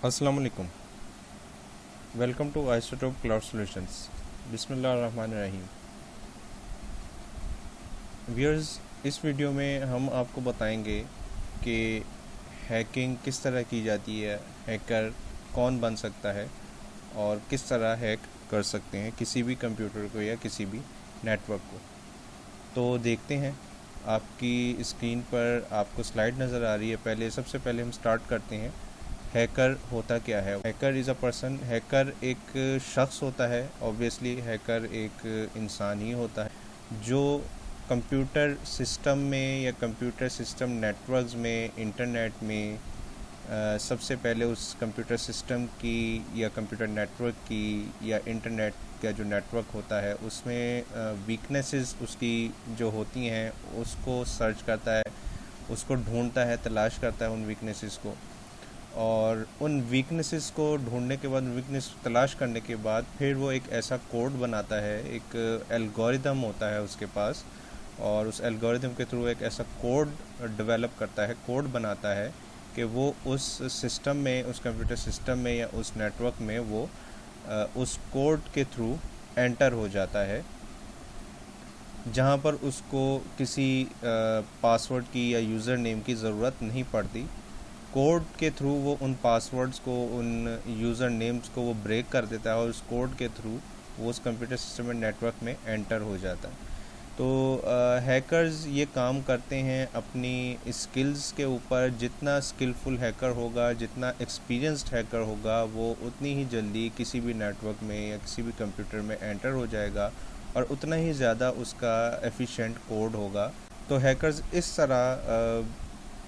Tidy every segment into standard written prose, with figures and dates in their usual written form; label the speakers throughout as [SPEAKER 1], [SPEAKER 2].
[SPEAKER 1] अस्सलाम वालेकुम। Welcome to isotope cloud solutions. बिस्मिल्लाहिर्रहमानिर्रहीम। व्यूअर्स, इस वीडियो में हम आपको बताएंगे कि हैकिंग किस तरह की जाती है, हैकर कौन बन सकता है और किस तरह हैक कर सकते हैं किसी भी कंप्यूटर को या किसी भी नेटवर्क को। तो देखते हैं, आपकी स्क्रीन पर आपको स्लाइड नज़र आ रही है। सबसे पहले हम स्टार्ट करते हैं। हैकर होता क्या है? Hacker is a person. Hacker एक शख्स होता है। ऑब्वियसली हैकर एक इंसान ही होता है जो कंप्यूटर सिस्टम में या कंप्यूटर सिस्टम नेटवर्क्स में, इंटरनेट में सबसे पहले उस कंप्यूटर सिस्टम की या कंप्यूटर नेटवर्क की या इंटरनेट का जो नेटवर्क होता है उसमें वीकनेसेस उसकी जो होती हैं उसको सर्च करता है, उसको ढूंढता है, तलाश करता है उन वीकनेसेस को। और उन वीकनेसेस को ढूंढने के बाद, वीकनेस तलाश करने के बाद फिर वो एक ऐसा कोड बनाता है, एक एल्गोरिदम होता है उसके पास, और उस एल्गोरिदम के थ्रू एक ऐसा कोड डेवलप करता है, कोड बनाता है कि वो उस सिस्टम में, उस कंप्यूटर सिस्टम में या उस नेटवर्क में वो उस कोड के थ्रू एंटर हो जाता है, जहाँ पर उसको किसी पासवर्ड की या यूज़र नेम की ज़रूरत नहीं पड़ती। कोड के थ्रू वो उन पासवर्ड्स को, उन यूज़र नेम्स को वो ब्रेक कर देता है और उस कोड के थ्रू वो उस कंप्यूटर सिस्टम में, नेटवर्क में एंटर हो जाता है। तो हैकर्स ये काम करते हैं अपनी स्किल्स के ऊपर। जितना स्किलफुल हैकर होगा, जितना एक्सपीरियंस्ड हैकर होगा, वो उतनी ही जल्दी किसी भी नेटवर्क में या किसी भी कंप्यूटर में एंटर हो जाएगा और उतना ही ज़्यादा उसका एफिशिएंट कोड होगा। तो हैकर्स इस तरह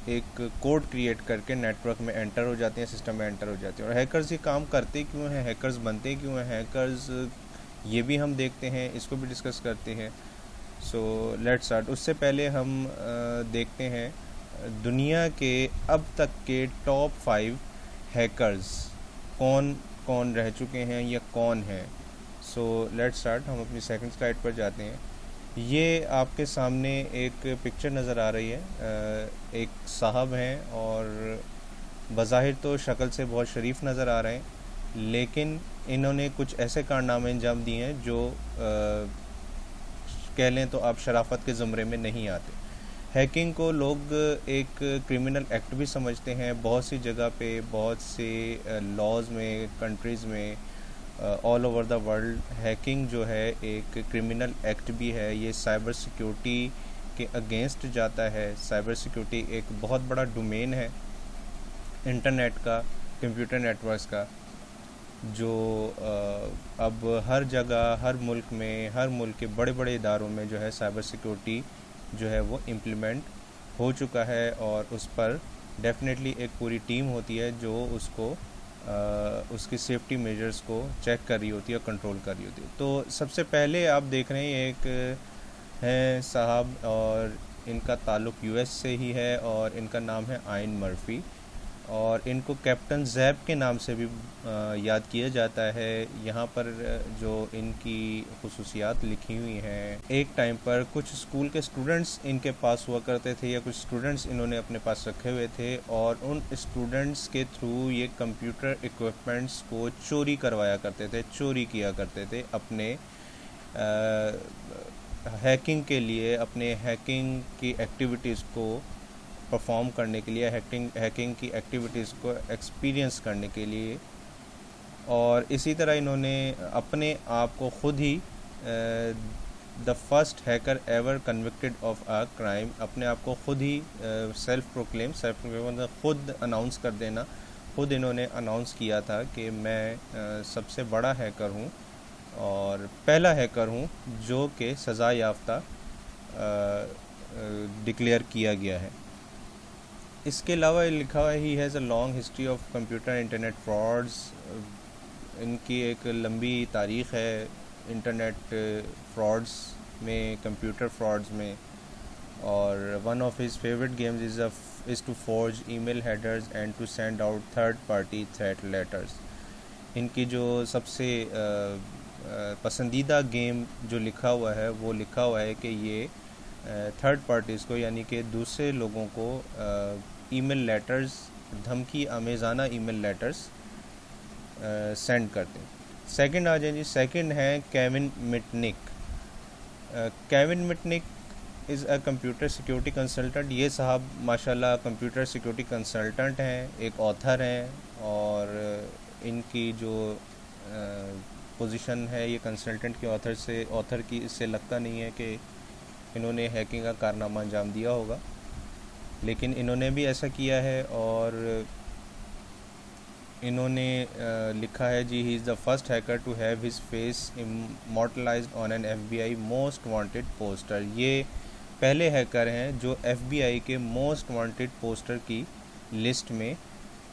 [SPEAKER 1] एक कोड क्रिएट करके नेटवर्क में एंटर हो जाते हैं, सिस्टम में एंटर हो जाते हैं। और हैकर्स ये काम करते क्यों हैं, हैकर्स बनते क्यों हैं, हैकर्स ये भी हम देखते हैं, इसको भी डिस्कस करते हैं। So let's start. उससे पहले हम देखते हैं दुनिया के अब तक के टॉप 5 हैकर्स कौन कौन रह चुके हैं या कौन हैं। So let's start. हम अपनी सेकंड स्लाइड पर जाते हैं। ये आपके सामने एक पिक्चर नज़र आ रही है। एक साहब हैं और बज़ाहिर तो शक्ल से बहुत शरीफ नज़र आ रहे हैं, लेकिन इन्होंने कुछ ऐसे कारनामे अंजाम दिए हैं जो कह लें तो आप शराफत के ज़ुमरे में नहीं आते। हैकिंग को लोग एक क्रिमिनल एक्ट भी समझते हैं। बहुत सी जगह पे, बहुत से लॉज में, कंट्रीज़ में, all over the world hacking जो है एक क्रिमिनल एक्ट भी है। ये साइबर सिक्योरिटी के अगेंस्ट जाता है। साइबर सिक्योरिटी एक बहुत बड़ा डोमेन है इंटरनेट का, कंप्यूटर नेटवर्क्स का, जो अब हर जगह, हर मुल्क में, हर मुल्क के बड़े बड़े इदारों में जो है साइबर सिक्योरिटी जो है वो इम्प्लीमेंट हो चुका है। और उस पर डेफिनेटली एक पूरी टीम होती है जो उसको उसकी सेफ्टी मेजर्स को चेक कर रही होती है और कंट्रोल कर रही होती है। तो सबसे पहले आप देख रहे हैं एक हैं साहब, और इनका ताल्लुक़ यूएस से ही है और इनका नाम है आयन मर्फी, और इनको कैप्टन जैब के नाम से भी याद किया जाता है। यहाँ पर जो इनकी खुसूसियात लिखी हुई हैं, एक टाइम पर कुछ स्कूल के स्टूडेंट्स इनके पास हुआ करते थे या कुछ स्टूडेंट्स इन्होंने अपने पास रखे हुए थे, और उन स्टूडेंट्स के थ्रू ये कंप्यूटर इक्विपमेंट्स को चोरी करवाया करते थे, चोरी किया करते थे अपने हैकिंग के लिए, अपने हैकिंग की एक्टिविटीज़ को परफॉर्म करने के लिए, हैकिंग की एक्टिविटीज़ को एक्सपीरियंस करने के लिए। और इसी तरह इन्होंने अपने आप को खुद ही the first hacker ever convicted of a crime, अपने आप को खुद ही सेल्फ प्रोक्लेम मतलब खुद अनाउंस कर देना, खुद इन्होंने अनाउंस किया था कि मैं सबसे बड़ा हैकर हूँ और पहला हैकर हूँ जो कि सज़ा याफ्ता डिक्लेयर किया गया है। इसके अलावा लिखा हुआ he has a long history of computer internet frauds. इनकी एक लंबी तारीख़ है इंटरनेट फ्रॉड्स में, कंप्यूटर फ्रॉड्स में। और one of his favourite games is to forge email headers and to send out third party threat letters. इनकी जो सबसे पसंदीदा गेम जो लिखा हुआ है, वो लिखा हुआ है कि ये थर्ड पार्टीज़ को, यानी कि दूसरे लोगों को ईमेल लेटर्स, धमकी आमेज़ाना ईमेल लेटर्स सेंड करते हैं। सेकंड आ जाए जी, सेकंड है Kevin Mitnick. Kevin Mitnick is a computer security consultant. ये साहब माशाल्लाह कंप्यूटर सिक्योरिटी कंसल्टेंट हैं, एक ऑथर हैं, और इनकी जो पोजीशन है ये कंसल्टेंट के ऑथर की इससे लगता नहीं है कि इन्होंने हैकिंग का कारनामा अंजाम दिया होगा, लेकिन इन्होंने भी ऐसा किया है। और इन्होंने लिखा है जी, he is the first hacker to have his face immortalised on an FBI most wanted poster. ये पहले हैकर हैं जो FBI के मोस्ट वांटेड पोस्टर की लिस्ट में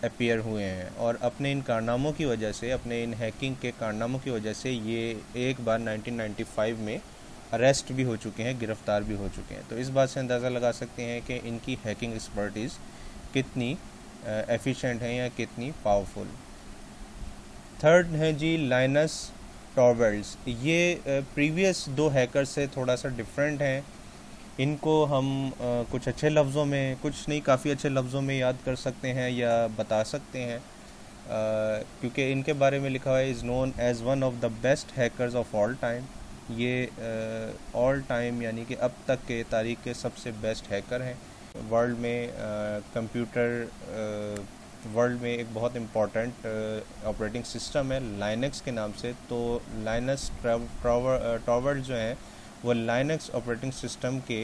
[SPEAKER 1] अपीयर हुए हैं, और अपने इन कारनामों की वजह से, अपने इन हैकिंग के कारनामों की वजह से ये एक बार 1995 में अरेस्ट भी हो चुके हैं, गिरफ़्तार भी हो चुके हैं। तो इस बात से अंदाज़ा लगा सकते हैं कि इनकी हैकिंग एक्सपर्टीज़ कितनी एफिशिएंट हैं या कितनी पावरफुल। थर्ड है जी लाइनस टॉर्वेल्ड्स। ये प्रीवियस दो हैकर से थोड़ा सा डिफरेंट हैं। इनको हम कुछ अच्छे लफ्ज़ों में, कुछ नहीं काफ़ी अच्छे लफ्ज़ों में याद कर सकते हैं या बता सकते हैं, क्योंकि इनके बारे में लिखा हुआ है, is known as one of the best hackers of all time. ये ऑल टाइम यानी कि अब तक के तारीख़ के सबसे बेस्ट हैकर हैं। वर्ल्ड में वर्ल्ड में एक बहुत इम्पॉर्टेंट ऑपरेटिंग सिस्टम है लाइनक्स के नाम से। तो लाइनस टॉर्वेल्ड्स जो हैं वो लाइनक्स ऑपरेटिंग सिस्टम के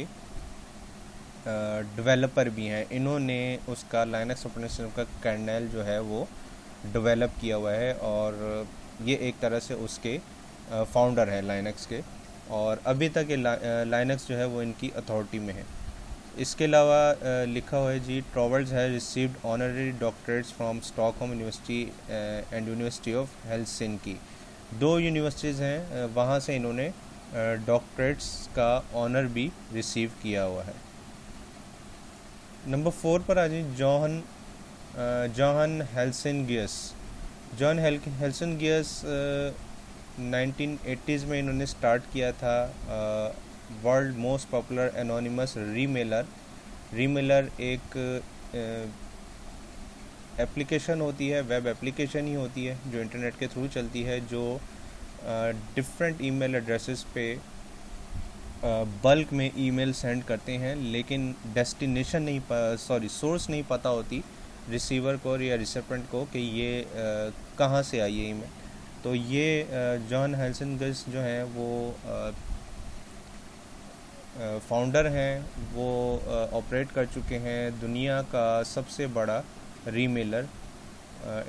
[SPEAKER 1] डेवलपर भी हैं। इन्होंने उसका लाइनक्स ऑपरेटिंग सिस्टम का कर्नेल जो है वो डेवलप किया हुआ है, और ये एक तरह से उसके फाउंडर हैं लाइनक्स के, और अभी तक ये लाइनक्स जो है वो इनकी अथॉरिटी में है। इसके अलावा लिखा हुआ है जी, टॉर्वेल्ड्स है received honorary doctorates from Stockholm university and university of Helsinki. दो यूनिवर्सिटीज़ हैं, वहाँ से इन्होंने डॉक्टरेट्स का ऑनर भी रिसीव किया हुआ है। नंबर 4 पर आ जाइए, जॉन हेल्सिंगियस। जॉन हेल्सिंगियस 1980s में इन्होंने स्टार्ट किया था वर्ल्ड मोस्ट पॉपुलर एनोनिमस रीमेलर एक एप्लीकेशन होती है, वेब एप्लीकेशन ही होती है जो इंटरनेट के थ्रू चलती है, जो डिफरेंट ईमेल एड्रेसेस पे बल्क में ईमेल सेंड करते हैं, लेकिन डेस्टिनेशन नहीं सोर्स नहीं पता होती रिसीवर को या रिसिपेंट को कि ये कहाँ से आई है ईमेल। तो ये जॉन हेल्सिंगियस जो हैं वो फाउंडर हैं, वो ऑपरेट कर चुके हैं दुनिया का सबसे बड़ा रीमेलर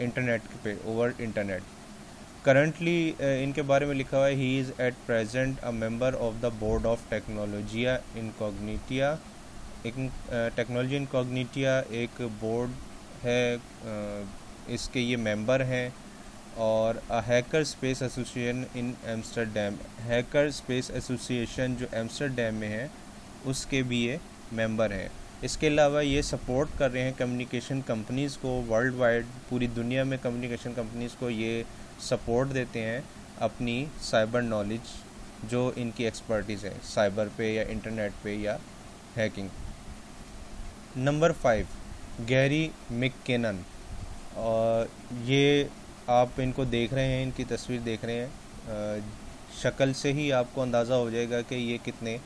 [SPEAKER 1] इंटरनेट पे, ओवर इंटरनेट। करंटली इनके बारे में लिखा हुआ है, he is at present a member of the board of Technologia Incognitia. Technology Incognitia एक बोर्ड है, इसके ये मेंबर हैं, और hacker space association in Amsterdam, hacker space association जो एम्स्टर्डम में है उसके भी ये मेंबर हैं। इसके अलावा ये सपोर्ट कर रहे हैं कम्युनिकेशन कंपनीज़ को वर्ल्ड वाइड, पूरी दुनिया में कम्युनिकेशन कंपनीज़ को ये सपोर्ट देते हैं अपनी साइबर नॉलेज, जो इनकी एक्सपर्टीज़ है साइबर पे या इंटरनेट पे या हैकिंग। Number 5 Gary मैककिनन। और ये आप इनको देख रहे हैं, इनकी तस्वीर देख रहे हैं, शक्ल से ही आपको अंदाज़ा हो जाएगा कि ये कितने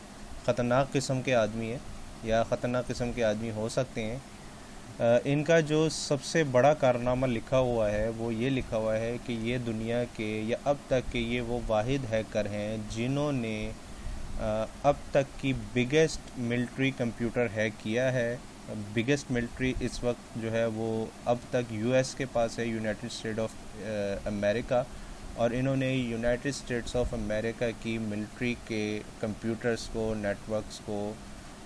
[SPEAKER 1] ख़तरनाक किस्म के आदमी हैं या ख़तरनाक किस्म के आदमी हो सकते हैं। इनका जो सबसे बड़ा कारनामा लिखा हुआ है वो ये लिखा हुआ है कि ये दुनिया के या अब तक के ये वो वाहिद हैकर हैं जिन्होंने अब तक की बिगेस्ट मिलिट्री कंप्यूटर हैक किया है। बिगेस्ट मिलिट्री इस वक्त जो है वो अब तक US के पास है, यूनाइटेड स्टेट ऑफ अमेरिका, और इन्होंने यूनाइटेड स्टेट्स ऑफ अमेरिका की मिलिट्री के कंप्यूटर्स को, नेटवर्क्स को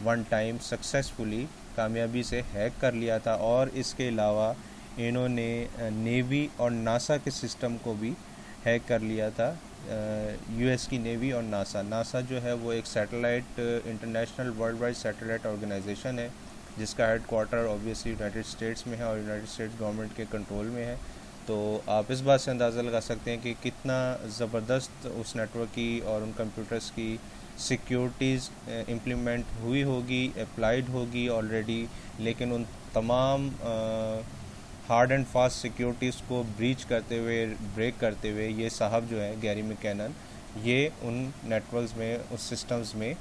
[SPEAKER 1] वन टाइम सक्सेसफुली, कामयाबी से हैक कर लिया था। और इसके अलावा इन्होंने नेवी और नासा के सिस्टम को भी हैक कर लिया था। US की नेवी और नासा जो है वो एक satellite, international world wide satellite organisation है, जिसका headquarter obviously United States में है और यूनाइटेड स्टेट्स गवर्नमेंट के कंट्रोल में है। तो आप इस बात से अंदाज़ा लगा सकते हैं कि कितना ज़बरदस्त उस नेटवर्क की और उन कंप्यूटर्स की सिक्योरिटीज़ इम्प्लीमेंट हुई होगी, अप्लाइड होगी ऑलरेडी, लेकिन उन तमाम हार्ड एंड फास्ट सिक्योरिटीज़ को ब्रीच करते हुए, ब्रेक करते हुए ये साहब जो है गैरी मैककेनन, ये उन नेटवर्क्स में, उस सिस्टम्स में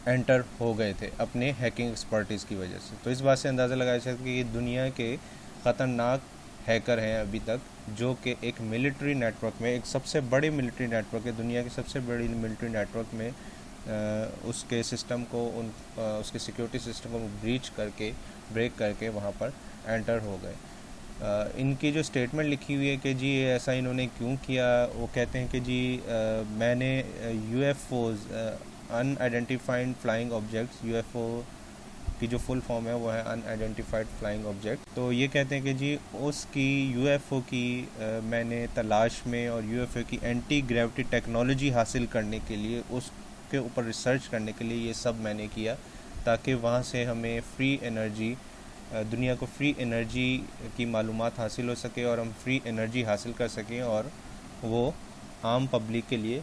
[SPEAKER 1] एंटर हो गए थे अपने हैकिंग एक्सपर्टीज़ की वजह से। तो इस बात से अंदाज़ा लगाया जा सकता है कि ये दुनिया के ख़तरनाक हैकर हैं अभी तक, जो कि एक मिलिट्री नेटवर्क में, एक सबसे बड़े मिलिट्री नेटवर्क है, दुनिया के सबसे बड़ी मिलिट्री नेटवर्क में उसके सिस्टम को, उसके सिक्योरिटी सिस्टम को ब्रीच करके, ब्रेक करके वहाँ पर एंटर हो गए। इनकी जो स्टेटमेंट लिखी हुई है कि जी ऐसा इन्होंने क्यों किया, वो कहते हैं कि जी मैंने UFOs, unidentified flying objects, UFO की जो फुल फॉर्म है वो है अनआइडेंटिफाइड फ्लाइंग ऑब्जेक्ट। तो ये कहते हैं कि जी उसकी यूएफओ की मैंने तलाश में और यूएफओ की एंटी ग्रेविटी टेक्नोलॉजी हासिल करने के लिए, उसके ऊपर रिसर्च करने के लिए ये सब मैंने किया, ताकि वहाँ से हमें फ्री एनर्जी, दुनिया को फ्री एनर्जी की मालूमात हासिल हो सके और हम फ्री एनर्जी हासिल कर सकें और वो आम पब्लिक के लिए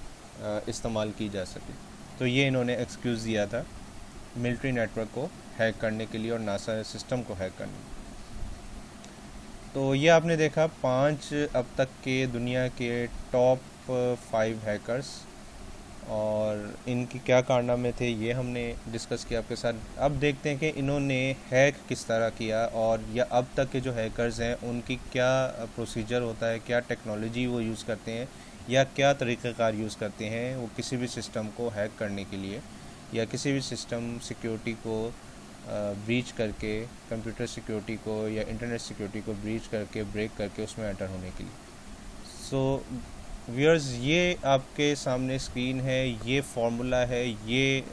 [SPEAKER 1] इस्तेमाल की जा सके। तो ये इन्होंने एक्सक्यूज़ दिया था मिलिट्री नेटवर्क को हैक करने के लिए और नासा सिस्टम को हैक करने। तो ये आपने देखा 5 अब तक के दुनिया के टॉप 5 हैकर्स, और इनकी क्या कारनामे थे ये हमने डिस्कस किया आपके साथ। अब देखते हैं कि इन्होंने हैक किस तरह किया, और या अब तक के जो हैकर्स हैं उनकी क्या प्रोसीजर होता है, क्या टेक्नोलॉजी वो यूज़ करते हैं, या क्या तरीक़ाकार यूज़ करते हैं वो किसी भी सिस्टम को हैक करने के लिए, या किसी भी सिस्टम सिक्योरिटी को ब्रीच करके, कंप्यूटर सिक्योरिटी को या इंटरनेट सिक्योरिटी को ब्रीच करके, ब्रेक करके उसमें एंटर होने के लिए। सो व्यूअर्स, ये आपके सामने स्क्रीन है, ये फार्मूला है, ये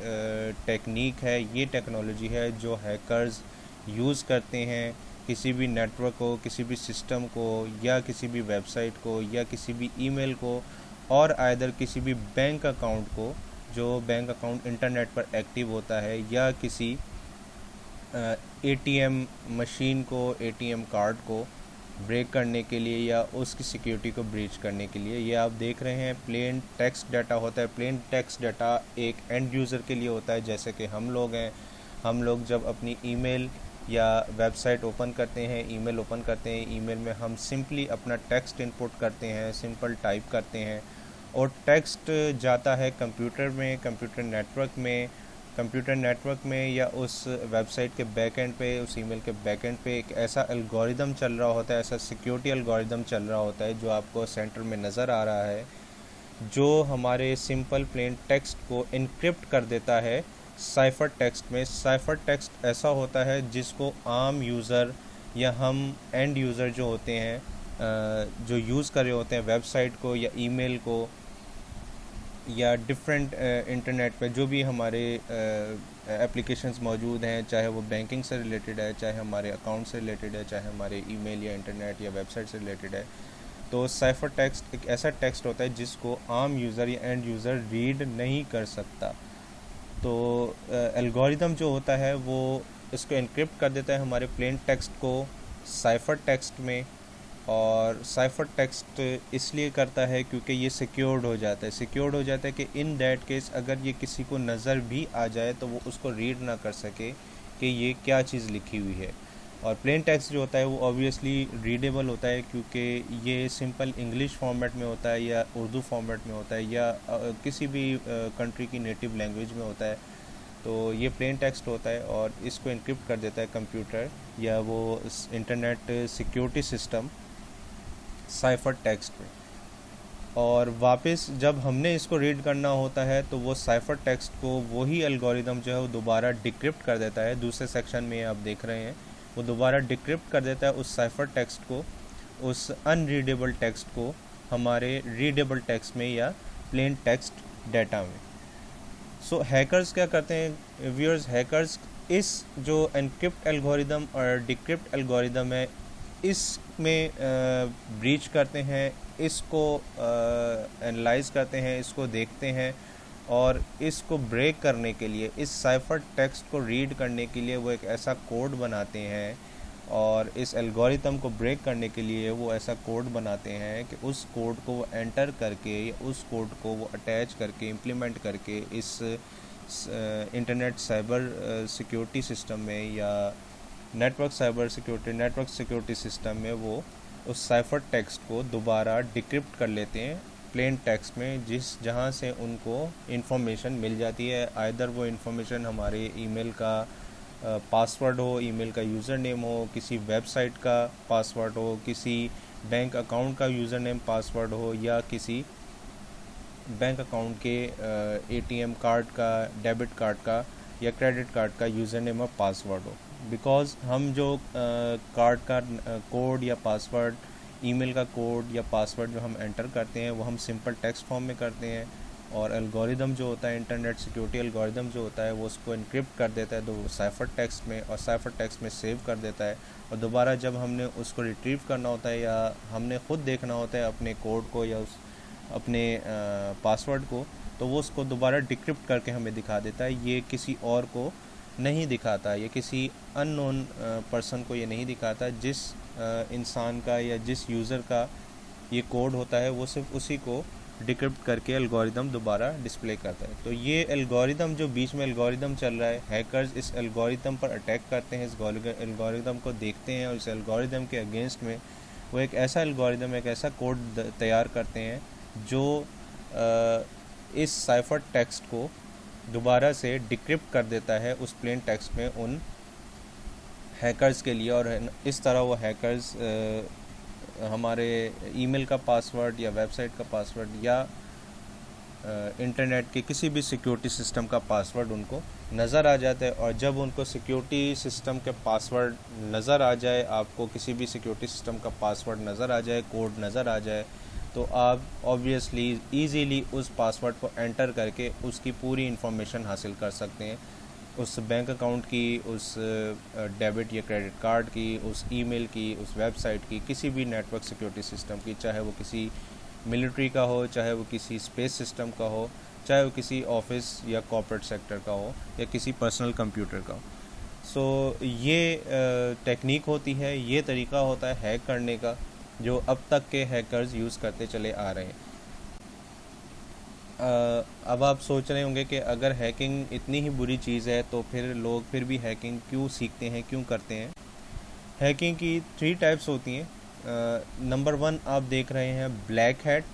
[SPEAKER 1] टेक्निक है, ये टेक्नोलॉजी है जो हैकर्स यूज़ करते हैं किसी भी नेटवर्क को, किसी भी सिस्टम को, या किसी भी वेबसाइट को, या किसी भी ईमेल को, और आइदर किसी भी बैंक अकाउंट को जो बैंक अकाउंट इंटरनेट पर एक्टिव होता है, या किसी एटीएम मशीन को, एटीएम कार्ड को ब्रेक करने के लिए, या उसकी सिक्योरिटी को ब्रीच करने के लिए। ये आप देख रहे हैं प्लेन टेक्स्ट डाटा होता है। प्लेन टेक्स्ट डाटा एक एंड यूज़र के लिए होता है, जैसे कि हम लोग हैं। हम लोग जब अपनी ईमेल या वेबसाइट ओपन करते हैं, ईमेल ओपन करते हैं, ईमेल में हम सिंपली अपना टेक्स्ट इनपुट करते हैं, सिंपल टाइप करते हैं, और टेक्स्ट जाता है कंप्यूटर में, कंप्यूटर नेटवर्क में या उस वेबसाइट के बैकएंड पे, उस ईमेल के बैकएंड पे एक ऐसा एल्गोरिदम चल रहा होता है, ऐसा सिक्योरिटी एल्गोरिदम चल रहा होता है जो आपको सेंटर में नज़र आ रहा है, जो हमारे सिंपल प्लेन टेक्स्ट को इनक्रिप्ट कर देता है साइफर टेक्स्ट में। साइफर टेक्स्ट ऐसा होता है जिसको आम यूज़र या हम एंड यूज़र जो होते हैं, जो यूज़ कर रहे होते हैं वेबसाइट को या ईमेल को, या डिफरेंट इंटरनेट पे जो भी हमारे एप्लीकेशंस मौजूद हैं, चाहे वो बैंकिंग से रिलेटेड है, चाहे हमारे अकाउंट से रिलेटेड है, चाहे हमारे ईमेल या इंटरनेट या वेबसाइट से रिलेटेड है, तो साइफर टेक्स्ट एक ऐसा टेक्स्ट होता है जिसको आम यूज़र या एंड यूज़र रीड नहीं कर सकता। तो एल्गोरिदम जो होता है वो इसको इनक्रिप्ट कर देता है हमारे प्लेन टेक्स्ट को साइफर टेक्स्ट में, और साइफर टेक्स्ट इसलिए करता है क्योंकि ये सिक्योर्ड हो जाता है। सिक्योर्ड हो जाता है कि इन दैट केस अगर ये किसी को नज़र भी आ जाए तो वो उसको रीड ना कर सके कि ये क्या चीज़ लिखी हुई है। और प्लेन टेक्स्ट जो होता है वो ऑब्वियसली रीडेबल होता है, क्योंकि ये सिंपल इंग्लिश फॉर्मेट में होता है, या उर्दू फॉर्मेट में होता है, या किसी भी कंट्री की नेटिव लैंग्वेज में होता है। तो ये प्लेन टेक्स्ट होता है और इसको इनक्रिप्ट कर देता है कंप्यूटर या वो internet security system cipher text में। और वापस जब हमने इसको रीड करना होता है तो वो साइफर टेक्स्ट को वही एल्गोरिदम जो है वो दोबारा डिक्रिप्ट कर देता है। दूसरे सेक्शन में आप देख रहे हैं वो दोबारा डिक्रिप्ट कर देता है उस साइफर टेक्स्ट को, उस अनरीडेबल टेक्स्ट को हमारे रीडेबल टेक्स्ट में या प्लेन टेक्स्ट डाटा में। सो हैकर्स क्या करते हैं व्यूअर्स, हैकर्स इस जो एनक्रिप्ट एल्गोरिदम और डिक्रिप्ट एल्गोरिदम है इसमें ब्रीच करते हैं, इसको एनालाइज करते हैं, इसको देखते हैं, और इसको ब्रेक करने के लिए, इस साइफर टेक्स्ट को रीड करने के लिए वो एक ऐसा कोड बनाते हैं, और इस एल्गोरिथम को ब्रेक करने के लिए वो ऐसा कोड बनाते हैं कि उस कोड को वो एंटर करके या उस कोड को वो अटैच करके इम्प्लीमेंट करके इस इंटरनेट साइबर सिक्योरिटी सिस्टम में या network cyber security, network security system में वो उस साइफर टेक्स्ट को दोबारा डिक्रिप्ट कर लेते हैं प्लेन टेक्स्ट में, जहाँ से उनको इन्फॉर्मेशन मिल जाती है। आइदर वो इन्फॉर्मेशन हमारे ईमेल का पासवर्ड हो, ईमेल का यूज़र नेम हो, किसी वेबसाइट का पासवर्ड हो, किसी बैंक अकाउंट का यूज़र नेम पासवर्ड हो, या किसी बैंक अकाउंट के एटीएम कार्ड का, डेबिट कार्ड का या क्रेडिट कार्ड का यूज़र नेम और पासवर्ड हो। बिकॉज़ हम जो कार्ड का कोड या पासवर्ड, ईमेल का कोड या पासवर्ड जो हम एंटर करते हैं वो हम सिंपल टेक्स्ट फॉर्म में करते हैं, और एल्गोरिदम जो होता है, इंटरनेट सिक्योरिटी एल्गोरिदम जो होता है, वो उसको इनक्रिप्ट कर देता है तो साइफर टेक्स्ट में, और साइफर टेक्स्ट में सेव कर देता है। और दोबारा जब हमने उसको रिट्रीव करना होता है या हमने ख़ुद देखना होता है अपने कोड को या अपने पासवर्ड को, तो वो उसको दोबारा डिक्रिप्ट करके हमें दिखा देता है। ये किसी और को नहीं दिखाता, ये किसी अननोन पर्सन को ये नहीं दिखाता। जिस इंसान का या जिस यूज़र का ये कोड होता है वो सिर्फ उसी को डिक्रिप्ट करके एल्गोरिदम दोबारा डिस्प्ले करता है। तो ये एल्गोरिदम जो बीच में एल्गोरिदम चल रहा है, हैकर्स इस एल्गोरिदम पर अटैक करते हैं, इस एल्गोरिदम को देखते हैं और इस एल्गोरिदम के अगेंस्ट में वो एक ऐसा एल्गोरिदम, एक ऐसा कोड तैयार करते हैं जो इस साइफर टेक्स्ट को दोबारा से डिक्रिप्ट कर देता है उस प्लेन टेक्स्ट में उन हैकर्स के लिए। और इस तरह वो हैकर्स हमारे ईमेल का पासवर्ड या वेबसाइट का पासवर्ड या इंटरनेट के किसी भी सिक्योरिटी सिस्टम का पासवर्ड उनको नज़र आ जाता है। और जब उनको सिक्योरिटी सिस्टम के पासवर्ड नज़र आ जाए, आपको किसी भी सिक्योरिटी सिस्टम का पासवर्ड नज़र आ जाए, कोड नज़र आ जाए, तो आप ऑब्वियसली ईज़िली उस पासवर्ड को एंटर करके उसकी पूरी इन्फॉर्मेशन हासिल कर सकते हैं, उस बैंक अकाउंट की, उस डेबिट या क्रेडिट कार्ड की, उस ईमेल की, उस वेबसाइट की, किसी भी नेटवर्क सिक्योरिटी सिस्टम की, चाहे वो किसी मिलिट्री का हो, चाहे वो किसी स्पेस सिस्टम का हो, चाहे वो किसी ऑफिस या कॉर्पोरेट सेक्टर का हो, या किसी पर्सनल कंप्यूटर का हो। सो ये टेक्निक होती है, ये तरीका होता है हैक करने का, जो अब तक के हैकर्स यूज़ करते चले आ रहे हैं। अब आप सोच रहे होंगे कि अगर हैकिंग इतनी ही बुरी चीज़ है तो फिर लोग फिर भी हैकिंग क्यों सीखते हैं, क्यों करते हैं। हैकिंग की 3 टाइप्स होती हैं। नंबर 1 आप देख रहे हैं ब्लैक हैट,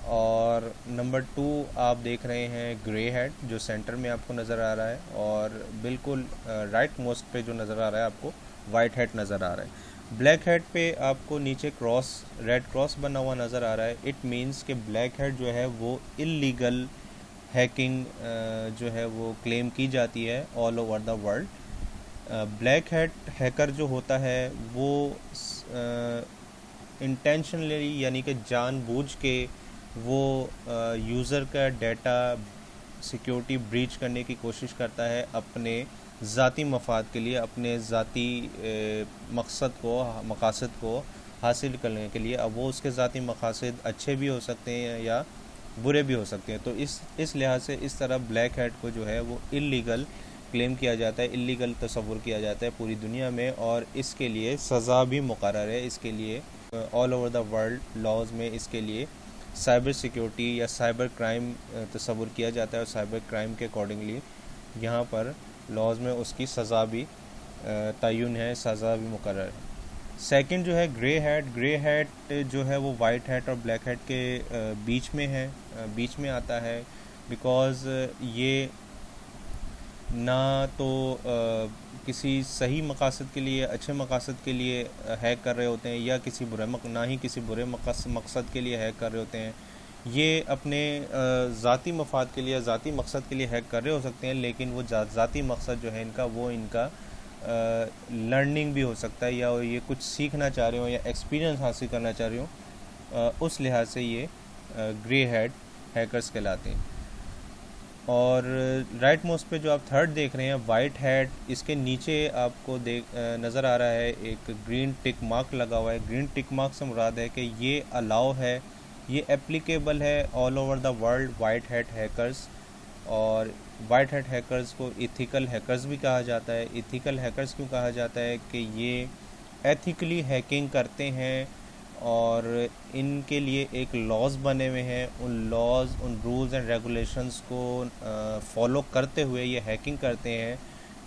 [SPEAKER 1] और नंबर 2 आप देख रहे हैं ग्रे हैट जो सेंटर में आपको नज़र आ रहा है, और बिल्कुल राइट मोस्ट पे जो नज़र आ रहा है आपको वाइट हैट नज़र आ रहा है। ब्लैक हैट पे आपको नीचे क्रॉस, रेड क्रॉस बना हुआ नज़र आ रहा है। इट मीन्स कि ब्लैक हैट जो है वो इल्लीगल हैकिंग जो है वो क्लेम की जाती है all over the world. Black hat hacker जो होता है वो इंटेंशनली यानी कि जानबूझ के वो यूज़र का डाटा सिक्योरिटी ब्रीच करने की कोशिश करता है अपने ज़ाती मफाद के लिए, अपने ज़ाती मकासद को हासिल करने के लिए। अब वो उसके ज़ाती मकासद अच्छे भी हो सकते हैं या बुरे भी हो सकते हैं। तो इस लिहाज से इस तरह ब्लैक हैट को जो है वो इल्लीगल क्लेम किया जाता है, इल्लीगल तस्वुर किया जाता है पूरी दुनिया में, और इसके लिए सज़ा भी मुकर्रर है। इसके लिए all over the world laws में इसके लिए साइबर सिक्योरिटी या साइबर क्राइम तस्वुर किया जाता है, और साइबर क्राइम के अकॉर्डिंगली यहाँ पर लॉज में उसकी सज़ा भी तयन है, सज़ा भी मुकर्रर है। सेकंड जो है ग्रे हैट जो है वो वाइट हैट और ब्लैक हैट के बीच में है, बीच में आता है। बिकॉज़ ये ना तो किसी सही मकासद के लिए, अच्छे मकासद के लिए हैक कर रहे होते हैं, या किसी ना ही किसी बुरे मकसद के लिए हैक कर रहे होते हैं। ये अपने ज़ाती मफाद के लिए, ज़ाती मकसद के लिए हैक कर रहे हो सकते हैं, लेकिन वो ज़ाती मकसद जो है इनका, वो इनका लर्निंग भी हो सकता है, या ये कुछ सीखना चाह रहे हो या एक्सपीरियंस हासिल करना चाह रहे हो, उस लिहाज से ये ग्रे हैट हैकर्स कहलाते हैं। और राइट मोस्ट पे जो आप थर्ड देख रहे हैं वाइट हैट, इसके नीचे आपको नज़र आ रहा है एक ग्रीन टिक मार्क लगा हुआ है। ग्रीन टिक मार्क से मुराद है कि ये अलाउ है, ये एप्लीकेबल है all over the world white hat hackers. और वाइट हैट हैकर्स को इथिकल हैकर्स भी कहा जाता है। इथिकल हैकर्स क्यों कहा जाता है कि ये एथिकली हैकिंग करते हैं, और इनके लिए एक लॉज बने हुए हैं। उन लॉज, उन रूल्स एंड रेगुलेशंस को फॉलो करते हुए ये हैकिंग करते हैं,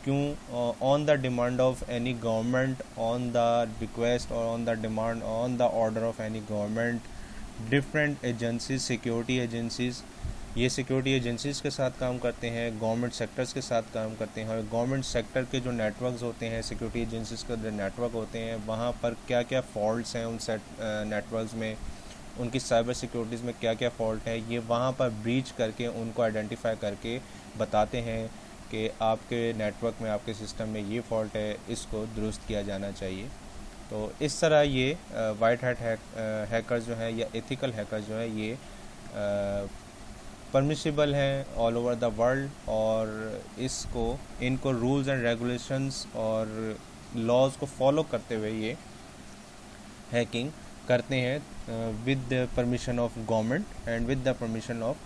[SPEAKER 1] क्यों on the demand of any government, on the request और on the demand, on the order of any government, different agencies, security agencies, ये सिक्योरिटी एजेंसीज़ के साथ काम करते हैं, गवर्नमेंट सेक्टर्स के साथ काम करते हैं, और गवर्नमेंट सेक्टर के जो नेटवर्क्स होते हैं, सिक्योरिटी एजेंसीज़ के जो नेटवर्क होते हैं, वहाँ पर क्या क्या फॉल्ट्स हैं उन नेटवर्क्स में, उनकी साइबर सिक्योरिटीज़ में क्या क्या फॉल्ट है, ये वहाँ पर ब्रीच करके उनको आइडेंटिफाई करके बताते हैं कि आपके नेटवर्क में, आपके सिस्टम में ये फॉल्ट है, इसको दुरुस्त किया जाना चाहिए। तो इस तरह ये वाइट हैट हैकर्स जो हैं या एथिकल हैकर्स जो हैं ये परमिसिबल हैं ऑल ओवर द वर्ल्ड, और इनको रूल्स एंड रेगुलेशंस और लॉज को फॉलो करते हुए ये हैकिंग करते हैं with the permission of government and with the permission of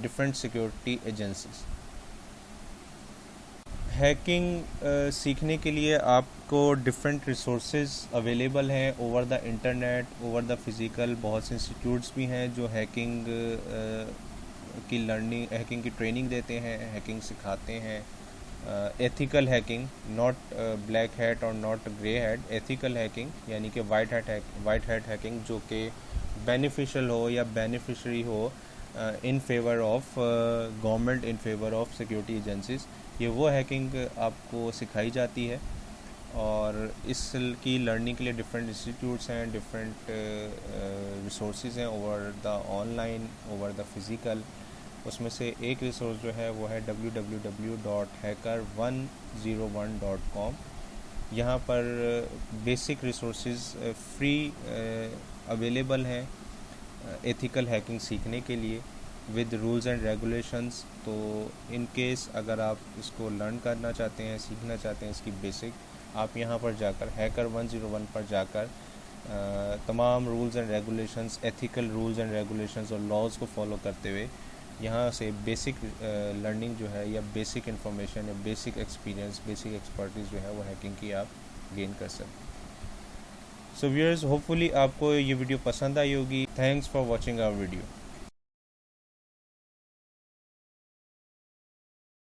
[SPEAKER 1] different security agencies. Hacking सीखने के लिए आपको डिफरेंट रिसोर्सेज अवेलेबल हैं over the internet, over the physical. बहुत से इंस्टीट्यूट्स भी हैं जो हैकिंग की लर्निंग, हैकिंग की ट्रेनिंग देते हैं, हैकिंग सिखाते हैं। Ethical hacking, not black hat और not grey hat, ethical hacking यानी कि वाइट हैट हैकिंग जो कि बेनिफिशियल हो या बेनिफिशरी हो in favour of government, in favour of security agencies, ये वो हैकिंग आपको सिखाई जाती है। और इसकी लर्निंग के लिए डिफरेंट इंस्टीट्यूट्स हैं, डिफरेंट रिसोर्सेज हैं over the online, over the physical. उसमें से एक रिसोर्स जो है वो है www.hacker101.com। यहाँ पर बेसिक रिसोर्सेज फ्री अवेलेबल हैं एथिकल हैकिंग सीखने के लिए विद रूल्स एंड रेगुलेशंस। तो इन केस अगर आप इसको लर्न करना चाहते हैं, सीखना चाहते हैं इसकी बेसिक, आप यहाँ पर जाकर hacker101 पर जाकर तमाम rules and regulations, ethical rules and regulations और लॉज को फॉलो करते हुए यहाँ से बेसिक लर्निंग जो है या बेसिक इन्फॉर्मेशन या बेसिक एक्सपीरियंस, बेसिक एक्सपर्टीज़ जो है वो हैकिंग की आप गेन कर सकते हैं। सो व्यूअर्स, होपफुली आपको ये वीडियो पसंद आई होगी। Thanks for watching our video.